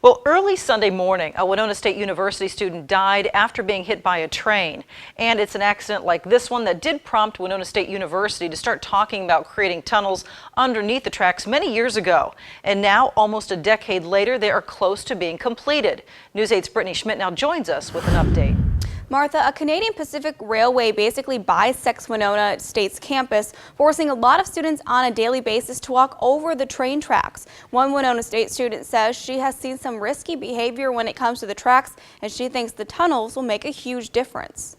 Well, early Sunday morning, a Winona State University student died after being hit by a train. And it's an accident like this one that did prompt Winona State University to start talking about creating tunnels underneath the tracks many years ago. And now, almost a decade later, they are close to being completed. News 8's Brittany Schmidt now joins us with an update. Martha, a Canadian Pacific Railway basically bisects Winona State's campus, forcing a lot of students on a daily basis to walk over the train tracks. One Winona State student says she has seen some risky behavior when it comes to the tracks, and she thinks the tunnels will make a huge difference.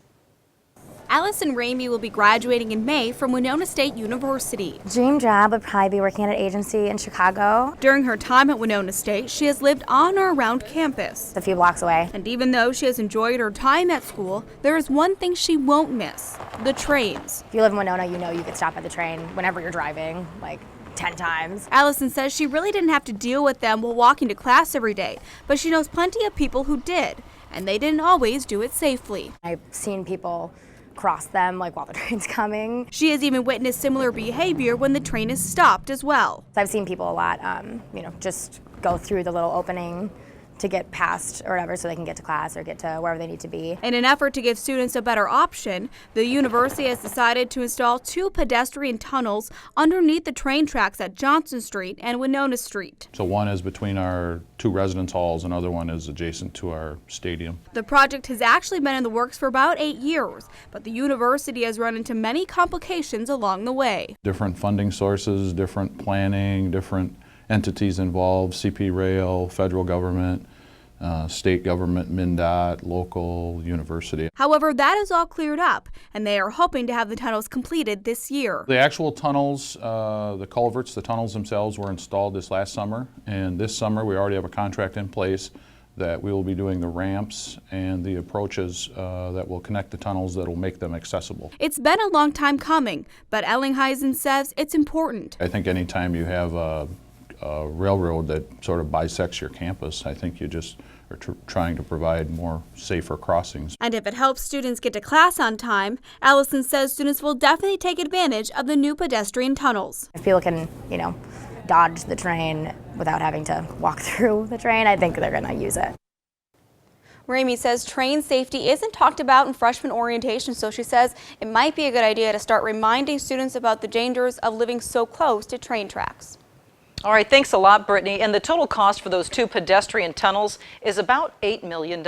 Allison Ramey will be graduating in May from Winona State University. Dream job would probably be working at an agency in Chicago. During her time at Winona State, she has lived on or around campus. A few blocks away. And even though she has enjoyed her time at school, there is one thing she won't miss: the trains. If you live in Winona, you know you could stop at the train whenever you're driving, like 10 times. Allison says she really didn't have to deal with them while walking to class every day, but she knows plenty of people who did, and they didn't always do it safely. I've seen people cross them like while the train's coming. She has even witnessed similar behavior when the train is stopped as well. So I've seen people a lot, just go through the little opening to get past or whatever so they can get to class or get to wherever they need to be. In an effort to give students a better option, the university has decided to install 2 pedestrian tunnels underneath the train tracks at Johnson Street and Winona Street. So one is between our 2 residence halls, another one is adjacent to our stadium. The project has actually been in the works for about 8 years, but the university has run into many complications along the way. Different funding sources, different planning, different entities involved, CP Rail, federal government, state government, MnDOT, local, university. However, that is all cleared up, and they are hoping to have the tunnels completed this year. The actual tunnels, the culverts, the tunnels themselves were installed this last summer, and this summer we already have a contract in place that we will be doing the ramps and the approaches that will connect the tunnels that will make them accessible. It's been a long time coming, but Ellingheisen says it's important. I think anytime you have a railroad that sort of bisects your campus, I think you just are trying to provide more safer crossings. And if it helps students get to class on time, Allison says students will definitely take advantage of the new pedestrian tunnels. If people can, dodge the train without having to walk through the train, I think they're going to use it. Ramey says train safety isn't talked about in freshman orientation, so she says it might be a good idea to start reminding students about the dangers of living so close to train tracks. All right, thanks a lot, Brittany. And the total cost for those 2 pedestrian tunnels is about $8 million.